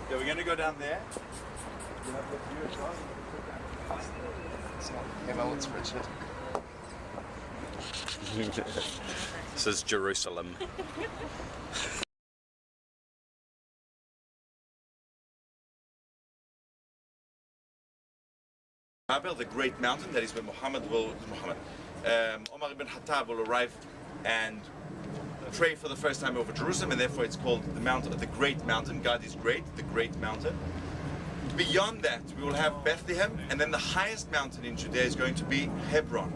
Yeah, we're going to go down there. Hey, well, it's Richard. This is Jerusalem. The great mountain, that is where Omar ibn Khattab will arrive and pray for the first time over Jerusalem, and therefore it's called the mountain of the great mountain. God is great, the great mountain. Beyond that, we will have Bethlehem, and then the highest mountain in Judea is going to be Hebron.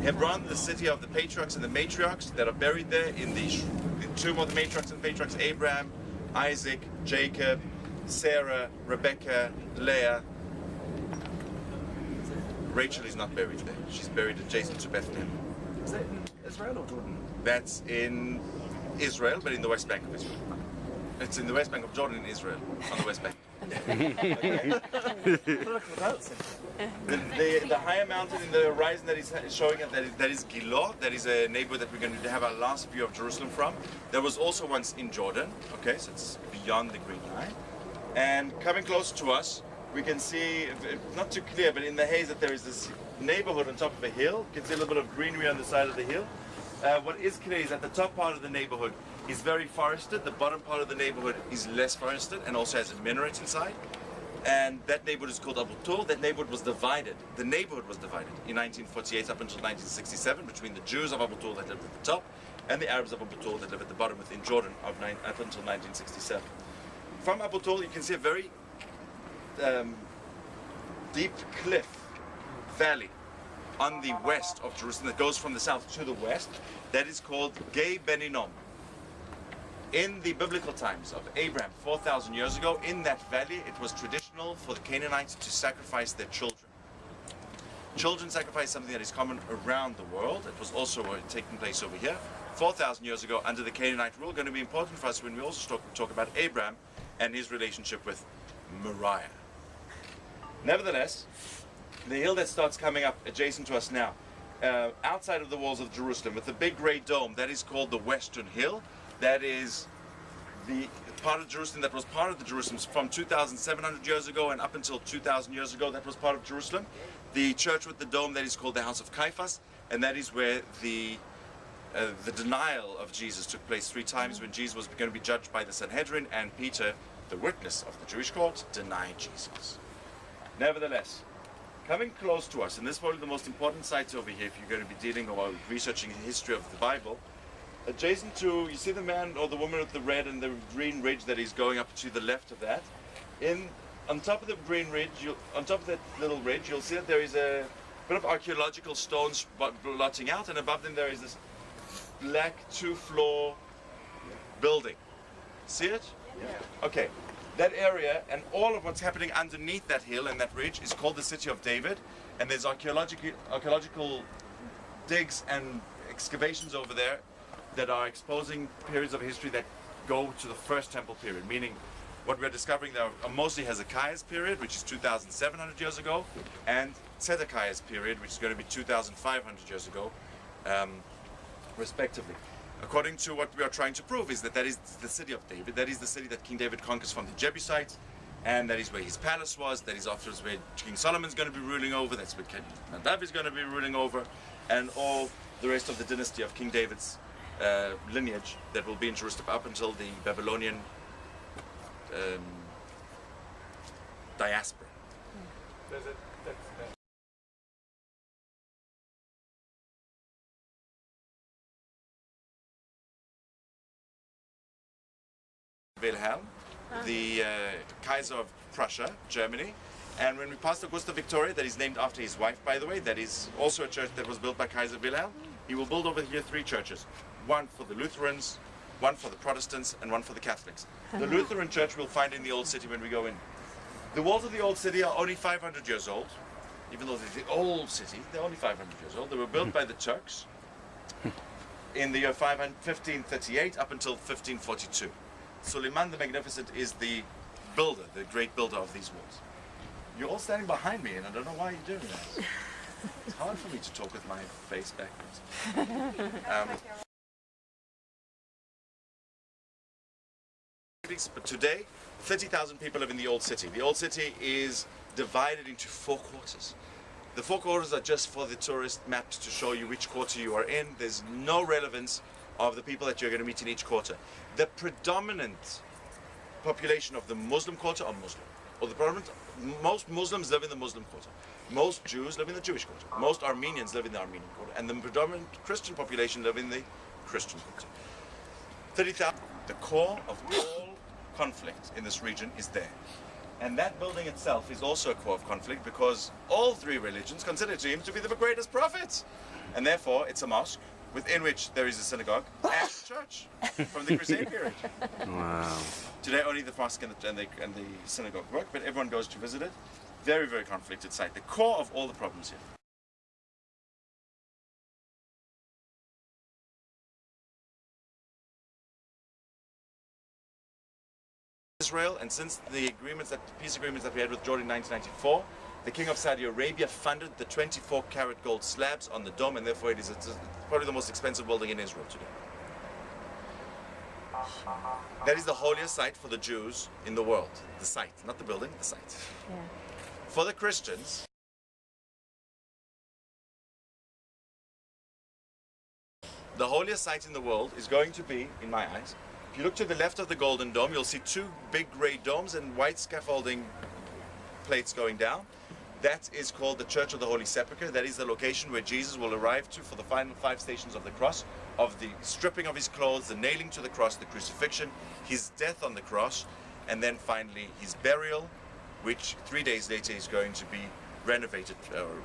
Hebron, the city of the patriarchs and the matriarchs that are buried there in the tomb of the matriarchs and patriarchs: Abraham, Isaac, Jacob, Sarah, Rebecca, Leah. Rachel is not buried there. She's buried adjacent to Bethlehem. Is that in Israel or Jordan? That's in Israel, but in the West Bank of Israel. It's in the West Bank of Jordan in Israel, on the West Bank. The higher mountain in the horizon that is showing that is Giloh. That is a neighborhood that we're going to have our last view of Jerusalem from. There was also once in Jordan. Okay, so it's beyond the Green Line. And coming closer to us, we can see, not too clear, but in the haze, that there is this neighborhood on top of a hill. You can see a little bit of greenery on the side of the hill. What is clear is that the top part of the neighborhood is very forested. The bottom part of the neighborhood is less forested and also has a minaret inside. And that neighborhood is called Abu Tur. That neighborhood was divided. The neighborhood was divided in 1948 up until 1967 between the Jews of Abu Tur that lived at the top and the Arabs of Abu Tur that live at the bottom within Jordan up until 1967. From Abu Tur, you can see a very deep cliff valley on the west of Jerusalem that goes from the south to the west. That is called Gei Ben Hinnom. In the biblical times of Abraham, 4,000 years ago, in that valley, it was traditional for the Canaanites to sacrifice their children. Children sacrifice is something that is common around the world. It was also taking place over here. 4,000 years ago, under the Canaanite rule, going to be important for us when we also talk about Abraham and his relationship with Moriah. Nevertheless, the hill that starts coming up adjacent to us now, outside of the walls of Jerusalem, with the big grey dome, that is called the Western Hill. That is the part of Jerusalem that was part of the Jerusalem from 2,700 years ago and up until 2,000 years ago. That was part of Jerusalem. The church with the dome, that is called the House of Caiaphas, and that is where the denial of Jesus took place 3 times, when Jesus was going to be judged by the Sanhedrin, and Peter, the witness of the Jewish court, denied Jesus. Nevertheless, coming close to us, and this is probably the most important site over here if you're going to be dealing or researching the history of the Bible, adjacent to, you see the man or the woman with the red and the green ridge that is going up to the left of that. On top of the green ridge, on top of that little ridge, you'll see that there is a bit of archaeological stones blotting out, and above them there is this black 2-floor building. See it? Yeah. Okay. That area and all of what's happening underneath that hill and that ridge is called the City of David, and there's archaeological digs and excavations over there that are exposing periods of history that go to the First Temple period, meaning what we're discovering there are mostly Hezekiah's period, which is 2,700 years ago, and Zedekiah's period, which is going to be 2,500 years ago, respectively. According to what we are trying to prove is that is the city of David, that is the city that King David conquers from the Jebusites, and that is where his palace was, that is afterwards where King Solomon's going to be ruling over, that's where King Nadav is going to be ruling over, and all the rest of the dynasty of King David's lineage that will be in Jerusalem up until the Babylonian diaspora. Wilhelm, the Kaiser of Prussia, Germany, and when we pass the Augusta Victoria, that is named after his wife, by the way, that is also a church that was built by Kaiser Wilhelm. He will build over here 3 churches, one for the Lutherans, one for the Protestants, and one for the Catholics. The Lutheran church we'll find in the Old City when we go in. The walls of the Old City are only 500 years old, even though they're the Old City, they're only 500 years old. They were built by the Turks in the year 1538 up until 1542. Suleiman the Magnificent is the builder, the great builder of these walls. You're all standing behind me, and I don't know why you're doing that. It's hard for me to talk with my face backwards. But today, 30,000 people live in the old city. The old city is divided into 4 quarters. The 4 quarters are just for the tourist maps to show you which quarter you are in. There's no relevance of the people that you're going to meet in each quarter. The predominant population of the Muslim quarter are Muslim. Or the predominant, most Muslims live in the Muslim quarter. Most Jews live in the Jewish quarter. Most Armenians live in the Armenian quarter. And the predominant Christian population live in the Christian quarter. 30,000. The core of all conflict in this region is there. And that building itself is also a core of conflict because all 3 religions consider him to be the greatest prophet. And therefore, it's a mosque within which there is a synagogue and a church from the Crusade period. Wow. Today, only the mosque and the synagogue work, but everyone goes to visit it. Very, very conflicted site. The core of all the problems here. Israel, and since the peace agreements that we had with Jordan in 1994, the King of Saudi Arabia funded the 24-karat gold slabs on the dome, and therefore it's probably the most expensive building in Israel today. That is the holiest site for the Jews in the world. The site, not the building, the site. Yeah. For the Christians, the holiest site in the world is going to be, in my eyes, if you look to the left of the Golden Dome, you'll see 2 big grey domes and white scaffolding plates going down. That is called the Church of the Holy Sepulchre. That is the location where Jesus will arrive to for the final 5 stations of the cross, of the stripping of his clothes, the nailing to the cross, the crucifixion, his death on the cross, and then finally his burial, which 3 days later is going to be renovated,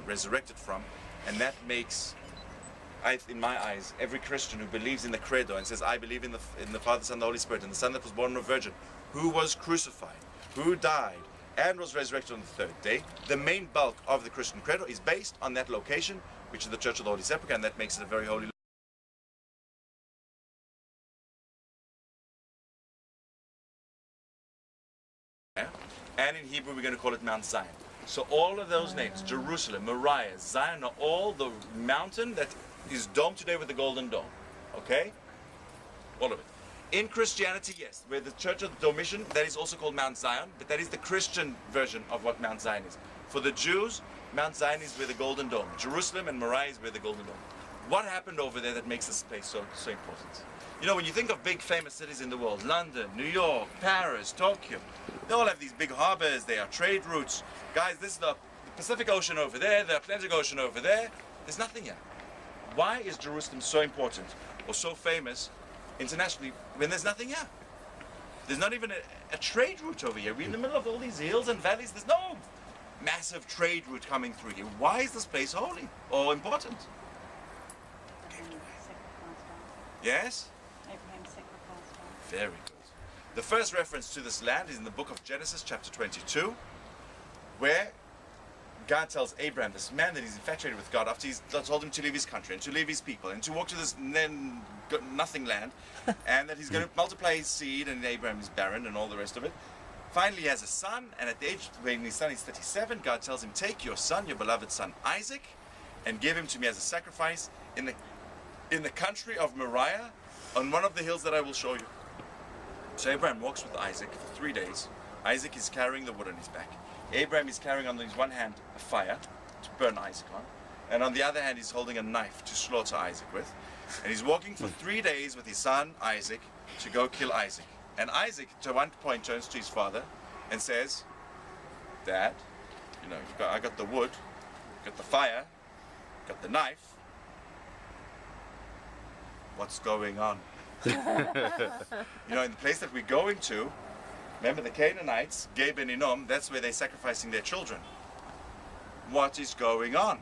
resurrected from. And that makes, in my eyes, every Christian who believes in the credo and says, I believe in the Father, Son, and the Holy Spirit, and the Son that was born of a virgin, who was crucified, who died, and was resurrected on the 3rd day, the main bulk of the Christian credo is based on that location, which is the Church of the Holy Sepulchre, and that makes it a very holy location. And in Hebrew, we're going to call it Mount Zion. So all of those names, Jerusalem, Moriah, Zion, are all the mountain that is domed today with the Golden Dome. Okay? All of it. In Christianity, yes, where the Church of the Domitian, that is also called Mount Zion, but that is the Christian version of what Mount Zion is. For the Jews, Mount Zion is where the Golden Dome. Jerusalem and Moriah is where the Golden Dome. What happened over there that makes this place so important? You know, when you think of big famous cities in the world, London, New York, Paris, Tokyo, they all have these big harbors, they are trade routes. Guys, this is the Pacific Ocean over there, the Atlantic Ocean over there. There's nothing here. Why is Jerusalem so important or so famous internationally when there's nothing here? There's not even a trade route over here. We're in the middle of all these hills and valleys. There's no massive trade route coming through here. Why is this place holy or important? Yes? Abraham's sacrifice. Very good. The first reference to this land is in the book of Genesis, chapter 22, where God tells Abraham, this man that he's infatuated with God, after he's told him to leave his country and to leave his people and to walk to this nothing land, and that he's going to multiply his seed, and Abraham is barren and all the rest of it. Finally, he has a son, and at the age when his son is 37, God tells him, take your son, your beloved son Isaac, and give him to me as a sacrifice in the country of Moriah, on one of the hills that I will show you. So Abraham walks with Isaac for 3 days. Isaac is carrying the wood on his back. Abraham is carrying on his one hand a fire to burn Isaac on, and on the other hand he's holding a knife to slaughter Isaac with. And he's walking for 3 days with his son Isaac to go kill Isaac. And Isaac, to one point, turns to his father and says, Dad, you know, I got the wood, got the fire, got the knife. What's going on? You know, in the place that we're going to, remember the Canaanites, Gay Ben Hinnom, that's where they're sacrificing their children. What is going on?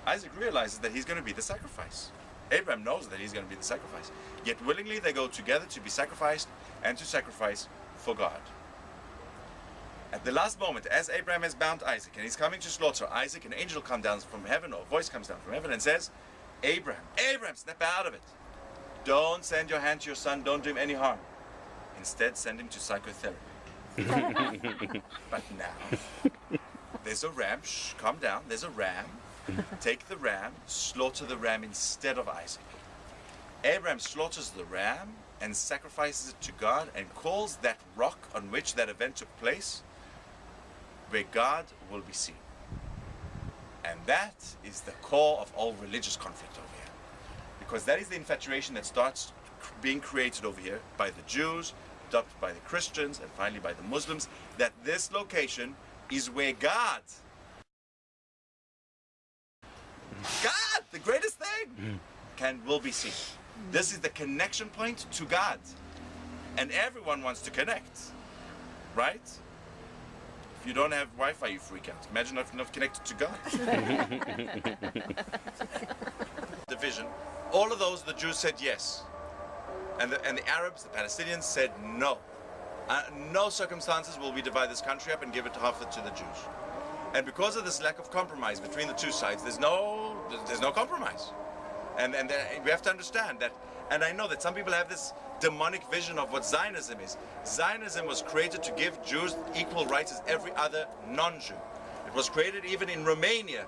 Isaac realizes that he's going to be the sacrifice. Abraham knows that he's going to be the sacrifice. Yet willingly they go together to be sacrificed and to sacrifice for God. At the last moment, as Abraham has bound Isaac and he's coming to slaughter Isaac, an angel comes down from heaven, or a voice comes down from heaven and says, Abraham, snap out of it. Don't send your hand to your son, don't do him any harm. Instead, send him to psychotherapy. But now, there's a ram, shh, calm down, there's a ram. Take the ram, slaughter the ram instead of Isaac. Abraham slaughters the ram, and sacrifices it to God and calls that rock on which that event took place where God will be seen. And that is the core of all religious conflict over here. Because that is the infatuation that starts being created over here by the Jews, adopted by the Christians, and finally by the Muslims, that this location is where God, the greatest thing, will be seen. This is the connection point to God. And everyone wants to connect, right? If you don't have Wi-Fi, you freak out. Imagine if you're not connected to God. Division. All of those, the Jews said yes. And the Arabs, the Palestinians said no. No circumstances will we divide this country up and give it half to the Jews. And because of this lack of compromise between the two sides, there's no compromise. And we have to understand that, and I know that some people have this demonic vision of what Zionism is. Zionism was created to give Jews equal rights as every other non-Jew. It was created even in Romania.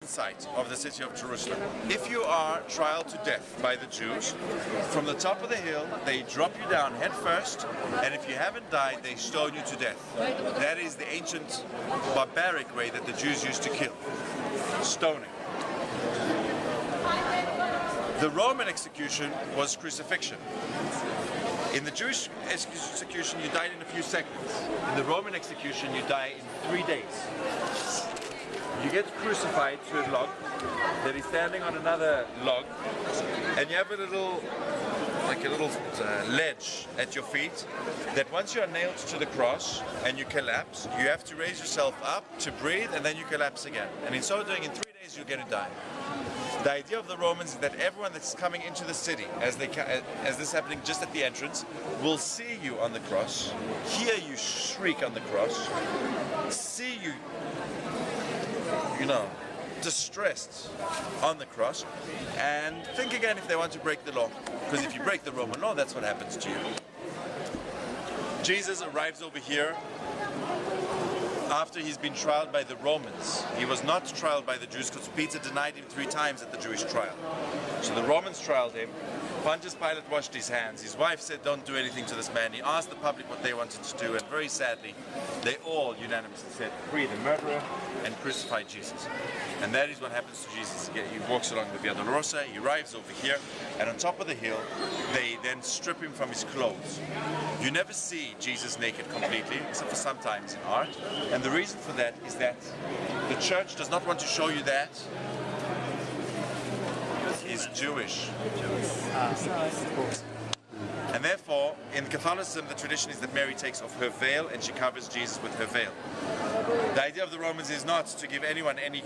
Site of the city of Jerusalem. If you are trialed to death by the Jews, from the top of the hill they drop you down head first, and if you haven't died they stone you to death. That is the ancient barbaric way that the Jews used to kill. Stoning. The Roman execution was crucifixion. In the Jewish execution you died in a few seconds. In the Roman execution you die in 3 days. You get crucified to a log that is standing on another log, and you have a little ledge at your feet that once you are nailed to the cross and you collapse, you have to raise yourself up to breathe, and then you collapse again. And in so doing, in 3 days you're going to die. The idea of the Romans is that everyone that's coming into the city, as this is happening just at the entrance, will see you on the cross, hear you shriek on the cross, see you distressed on the cross, and think again if they want to break the law. Because if you break the Roman law, that's what happens to you. Jesus arrives over here after he's been trialed by the Romans. He was not trialed by the Jews because Peter denied him 3 times at the Jewish trial. So the Romans trialed him. Pontius Pilate washed his hands. His wife said, don't do anything to this man. He asked the public what they wanted to do, and very sadly, they all unanimously said, free the murderer and crucify Jesus. And that is what happens to Jesus. He walks along the Via Dolorosa, he arrives over here, and on top of the hill, they then strip him from his clothes. You never see Jesus naked completely, except for sometimes in art. And the reason for that is that the church does not want to show you that he's Jewish. And therefore, in Catholicism, the tradition is that Mary takes off her veil and she covers Jesus with her veil. The idea of the Romans is not to give anyone any,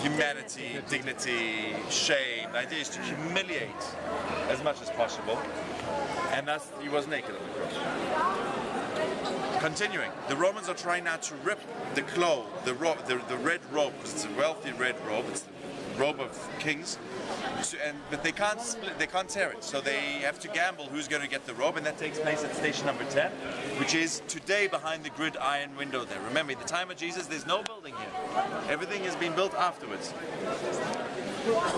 humanity, dignity, shame. The idea is to humiliate as much as possible. And thus, he was naked on the cross. Continuing, the Romans are trying now to rip the cloth, the red robe, because it's a wealthy red robe. It's the robe of kings. But they can't split, they can't tear it, so they have to gamble who's going to get the robe, and that takes place at station number 10, which is today behind the gridiron window there. Remember, at the time of Jesus, there's no building here. Everything has been built afterwards.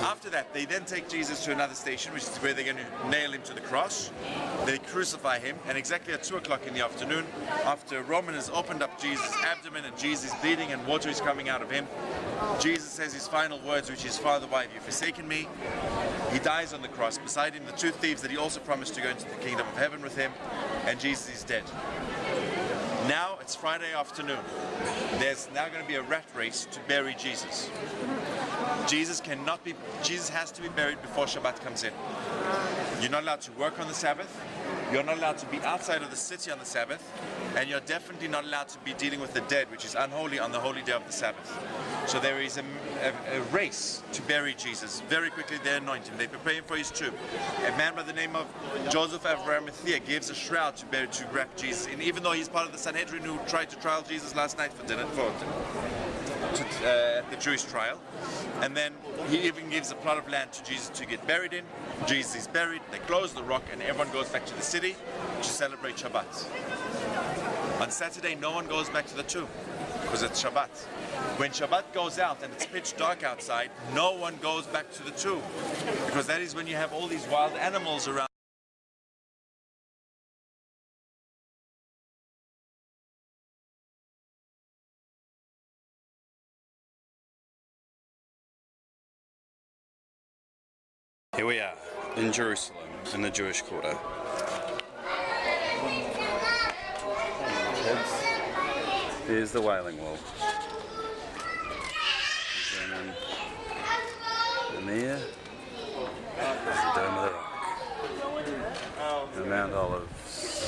After that, they then take Jesus to another station, which is where they're going to nail him to the cross. They crucify him, and exactly at 2 o'clock in the afternoon, after Roman has opened up Jesus' abdomen and Jesus is bleeding and water is coming out of him, Jesus says his final words, which is, Father, why have you forsaken me? He dies on the cross. Beside him, the 2 thieves that he also promised to go into the kingdom of heaven with him, and Jesus is dead. Now it's Friday afternoon. There's now going to be a rat race to bury Jesus. Jesus has to be buried before Shabbat comes in. You're not allowed to work on the Sabbath. You're not allowed to be outside of the city on the Sabbath, and you're definitely not allowed to be dealing with the dead, which is unholy on the holy day of the Sabbath. So there is a race to bury Jesus. Very quickly they anoint him. They prepare him for his tomb. A man by the name of Joseph of Arimathea gives a shroud to wrap Jesus in, even though he's part of the Sanhedrin who tried to trial Jesus last night for dinner. at the Jewish trial, and then he even gives a plot of land to Jesus to get buried in. Jesus is buried, they close the rock, and everyone goes back to the city to celebrate Shabbat. On Saturday, no one goes back to the tomb because it's Shabbat. When Shabbat goes out and it's pitch dark outside, no one goes back to the tomb because that is when you have all these wild animals around. Here we are in Jerusalem, in the Jewish quarter. Here's the Wailing Wall. And there, there's the Dome of the Rock. The Mount Olives.